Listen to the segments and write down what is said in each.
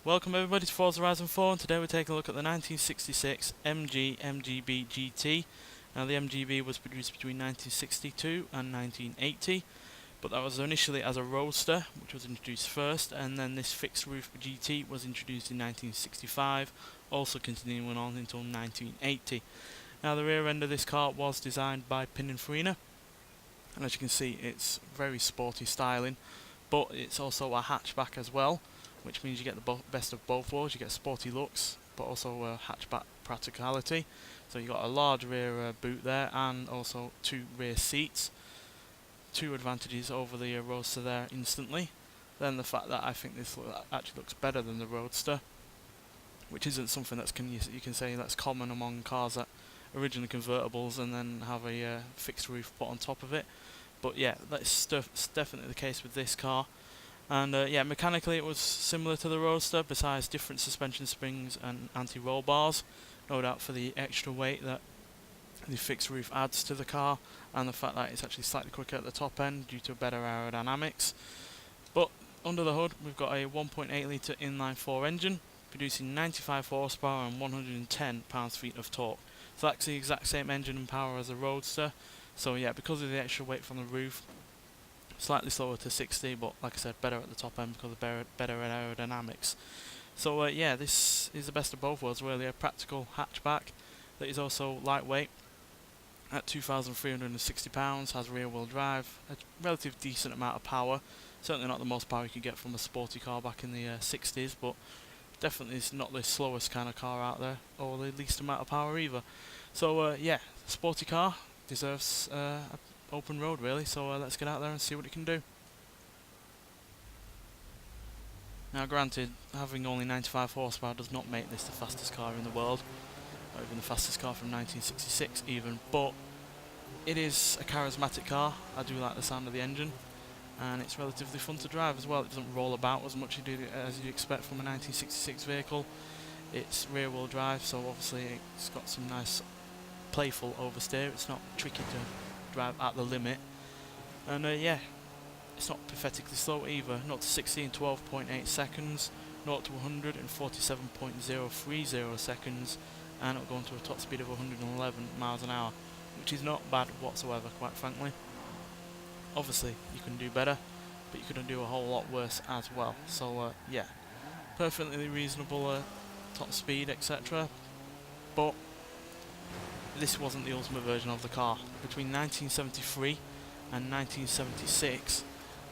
Welcome everybody to Forza Horizon 4, and today we're taking a look at the 1966 Mgb GT. Now the MGB was produced between 1962 and 1980, but that was initially as a Roadster, which was introduced first, and then this fixed roof GT was introduced in 1965, also continuing on until 1980. Now the rear end of this car was designed by Pininfarina, and as you can see it's very sporty styling, but it's also a hatchback as well, which means you get the best of both worlds. You get sporty looks, but also hatchback practicality. So you've got a large rear boot there, and also two rear seats. Two advantages over the Roadster there instantly. Then the fact that I think this actually looks better than the Roadster, which isn't something that's you can say that's common among cars that are originally convertibles and then have a fixed roof put on top of it. But yeah, that's definitely the case with this car. And yeah, mechanically it was similar to the Roadster, besides different suspension springs and anti-roll bars, no doubt for the extra weight that the fixed roof adds to the car, and the fact that it's actually slightly quicker at the top end due to better aerodynamics. But under the hood we've got a 1.8 litre inline 4 engine, producing 95 horsepower and 110 pounds-feet of torque. So that's the exact same engine and power as the Roadster. So yeah, because of the extra weight from the roof, slightly slower to 60, but like I said, better at the top end because of better aerodynamics. So yeah, this is the best of both worlds really, a practical hatchback that is also lightweight at 2,360 pounds, has rear wheel drive, a relative decent amount of power, certainly not the most power you could get from a sporty car back in the 60s, but definitely is not the slowest kind of car out there, or the least amount of power either. So yeah, sporty car deserves a open road really, so let's get out there and see what it can do. Now granted, having only 95 horsepower does not make this the fastest car in the world, or even the fastest car from 1966 even, but it is a charismatic car. I do like the sound of the engine, and it's relatively fun to drive as well. It doesn't roll about as much as you'd expect from a 1966 vehicle. It's rear wheel drive, so obviously it's got some nice playful oversteer. It's not tricky to drive at the limit, and yeah, it's not pathetically slow either. 0 to 60 in 12.8 seconds, 0 to 100 in 47.030 seconds, and it'll go into a top speed of 111 miles an hour, which is not bad whatsoever, quite frankly. Obviously you can do better, but you could do a whole lot worse as well. So yeah, perfectly reasonable top speed, etc. But this wasn't the ultimate version of the car. Between 1973 and 1976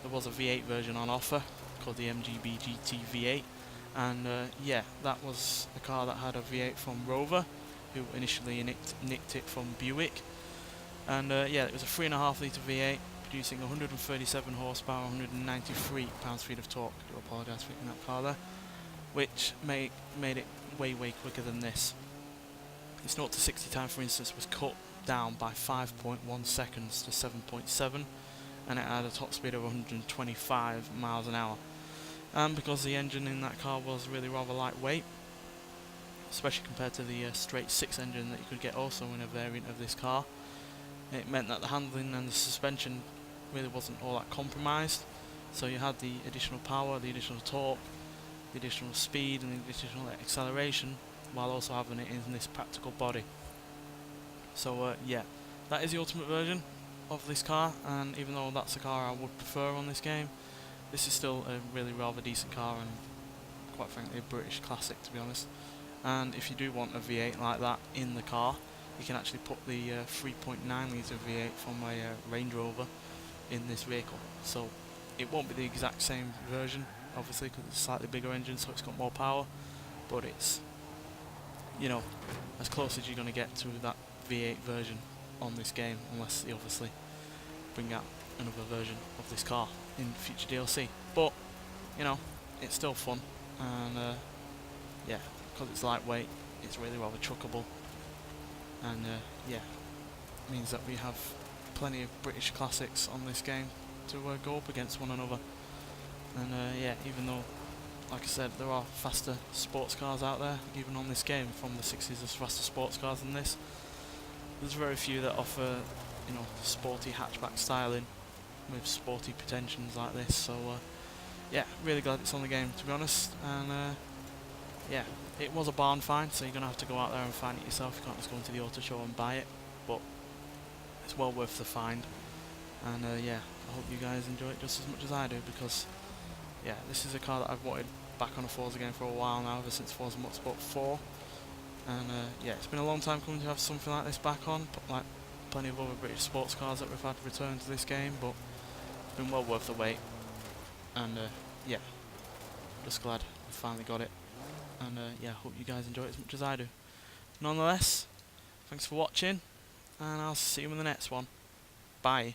there was a V8 version on offer called the Mgb Gt V8, and yeah, that was a car that had a V8 from Rover, who initially nicked it from Buick, and yeah, it was a 3.5 litre V8 producing 137 horsepower, 193 pounds-feet of torque. I do apologise for hitting that car there, which made it way quicker than this. Its 0 to 60 time, for instance, was cut down by 5.1 seconds to 7.7, and it had a top speed of 125 miles an hour. And because the engine in that car was really rather lightweight, especially compared to the straight 6 engine that you could get also in a variant of this car, it meant that the handling and the suspension really wasn't all that compromised. So you had the additional power, the additional torque, the additional speed and the additional acceleration, while also having it in this practical body. So yeah, that is the ultimate version of this car, and even though that's a car I would prefer on this game, this is still a really rather decent car, and quite frankly a British classic, to be honest. And if you do want a V8 like that in the car, you can actually put the 3.9 litre V8 from a Range Rover in this vehicle. So it won't be the exact same version, obviously, because it's a slightly bigger engine, so it's got more power, but it's, you know, as close as you're going to get to that V8 version on this game, unless they obviously bring out another version of this car in future DLC. But, you know, it's still fun, and yeah, because it's lightweight, it's really rather chuckable, and yeah, means that we have plenty of British classics on this game to go up against one another. And yeah, even though, like I said, there are faster sports cars out there, even on this game from the 60s, there's faster sports cars than this. There's very few that offer, you know, sporty hatchback styling with sporty pretensions like this. So yeah, really glad it's on the game, to be honest. And yeah, it was a barn find, so you're going to have to go out there and find it yourself. You can't just go into the auto show and buy it, but it's well worth the find. And yeah, I hope you guys enjoy it just as much as I do, because yeah, this is a car that I've wanted back on a Forza game for a while now, ever since Forza Motorsport 4. And yeah, it's been a long time coming to have something like this back on, like plenty of other British sports cars that we've had return to this game, but it's been well worth the wait. And yeah, just glad we finally got it. And yeah, hope you guys enjoy it as much as I do. Nonetheless, thanks for watching, and I'll see you in the next one. Bye.